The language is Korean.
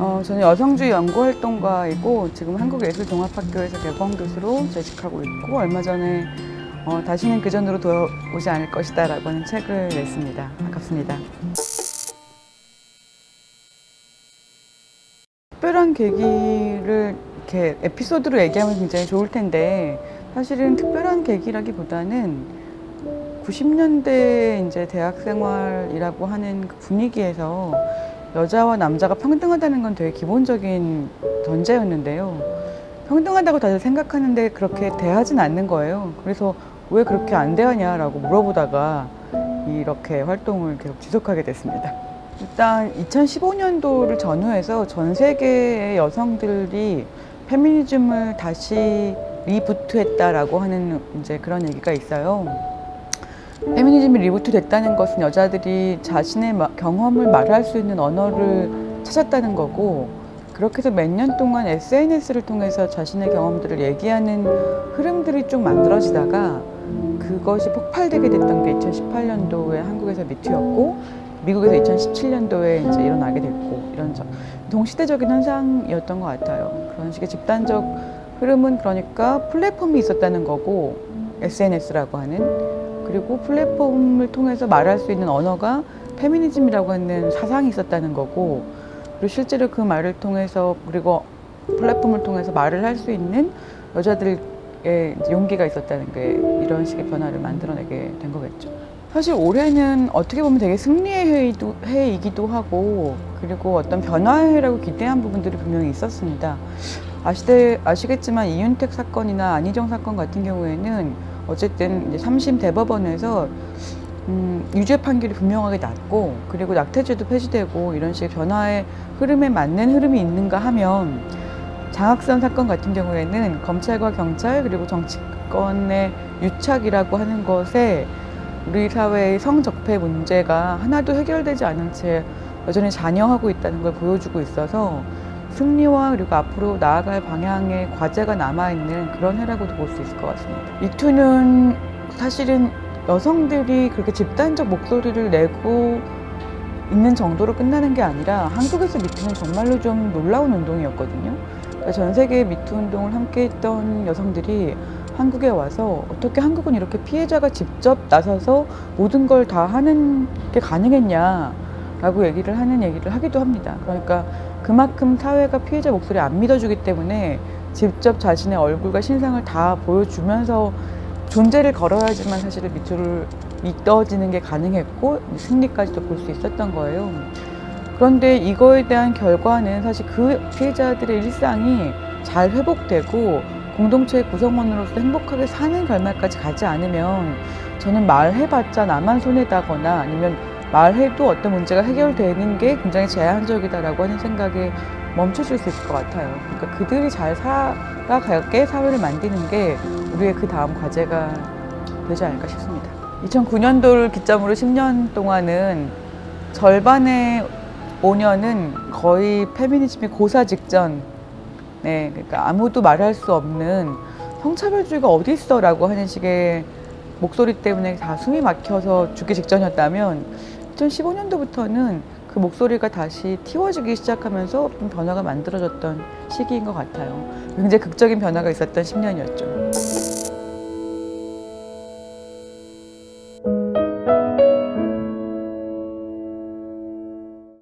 저는 여성주의 연구활동가이고 지금 한국예술종합학교에서 개공교수로 재직하고 있고 얼마 전에 다시는 그전으로 돌아오지 않을 것이다 라고 하는 책을 냈습니다. 반갑습니다. 특별한 계기를 이렇게 에피소드로 얘기하면 굉장히 좋을 텐데 사실은 특별한 계기라기보다는 90년대 이제 대학 생활이라고 하는 그 분위기에서 여자와 남자가 평등하다는 건 되게 기본적인 전제였는데요. 평등하다고 다들 생각하는데 그렇게 대하진 않는 거예요. 그래서 왜 그렇게 안 대하냐라고 물어보다가 이렇게 활동을 계속 지속하게 됐습니다. 일단 2015년도를 전후해서 전 세계의 여성들이 페미니즘을 다시 리부트했다라고 하는 이제 그런 얘기가 있어요. 페미니즘이 리부트 됐다는 것은 여자들이 자신의 경험을 말할 수 있는 언어를 찾았다는 거고, 그렇게 해서 몇 년 동안 SNS를 통해서 자신의 경험들을 얘기하는 흐름들이 쭉 만들어지다가 그것이 폭발되게 됐던 게 2018년도에 한국에서 미투였고 미국에서 2017년도에 이제 일어나게 됐고, 이런 동시대적인 현상이었던 것 같아요. 그런 식의 집단적 흐름은 그러니까 플랫폼이 있었다는 거고, SNS라고 하는, 그리고 플랫폼을 통해서 말할 수 있는 언어가 페미니즘이라고 하는 사상이 있었다는 거고, 그리고 실제로 그 말을 통해서 그리고 플랫폼을 통해서 말을 할 수 있는 여자들의 용기가 있었다는 게 이런 식의 변화를 만들어내게 된 거겠죠. 사실 올해는 어떻게 보면 되게 승리의 해이기도 하고, 그리고 어떤 변화의 해라고 기대한 부분들이 분명히 있었습니다. 아시겠지만 이윤택 사건이나 안희정 사건 같은 경우에는 어쨌든 이제 3심 대법원에서 유죄 판결이 분명하게 났고, 그리고 낙태죄도 폐지되고 이런 식의 변화의 흐름에 맞는 흐름이 있는가 하면, 장학선 사건 같은 경우에는 검찰과 경찰 그리고 정치권의 유착이라고 하는 것에 우리 사회의 성적폐 문제가 하나도 해결되지 않은 채 여전히 잔여하고 있다는 걸 보여주고 있어서 승리와 그리고 앞으로 나아갈 방향의 과제가 남아있는 그런 해라고도 볼 수 있을 것 같습니다. 미투는 사실은 여성들이 그렇게 집단적 목소리를 내고 있는 정도로 끝나는 게 아니라 한국에서 미투는 정말로 좀 놀라운 운동이었거든요. 그러니까 전 세계 미투 운동을 함께 했던 여성들이 한국에 와서 어떻게 한국은 이렇게 피해자가 직접 나서서 모든 걸 다 하는 게 가능했냐라고 얘기를 하기도 합니다. 그러니까 그만큼 사회가 피해자 목소리 안 믿어주기 때문에 직접 자신의 얼굴과 신상을 다 보여주면서 존재를 걸어야지만 사실은 미투를 믿어지는 게 가능했고 승리까지도 볼 수 있었던 거예요. 그런데 이거에 대한 결과는 사실 그 피해자들의 일상이 잘 회복되고 공동체의 구성원으로서 행복하게 사는 결말까지 가지 않으면, 저는 말해봤자 나만 손해다거나 아니면 말해도 어떤 문제가 해결되는 게 굉장히 제한적이다라고 하는 생각에 멈춰줄 수 있을 것 같아요. 그러니까 그들이 잘 살아가게 사회를 만드는 게 우리의 그 다음 과제가 되지 않을까 싶습니다. 2009년도를 기점으로 10년 동안은 절반의 5년은 거의 페미니즘이 고사 직전, 그러니까 아무도 말할 수 없는 성차별주의가 어디 있어라고 하는 식의 목소리 때문에 다 숨이 막혀서 죽기 직전이었다면, 2015년도부터는 그 목소리가 다시 틔워지기 시작하면서 좀 변화가 만들어졌던 시기인 것 같아요. 굉장히 극적인 변화가 있었던 10년이었죠.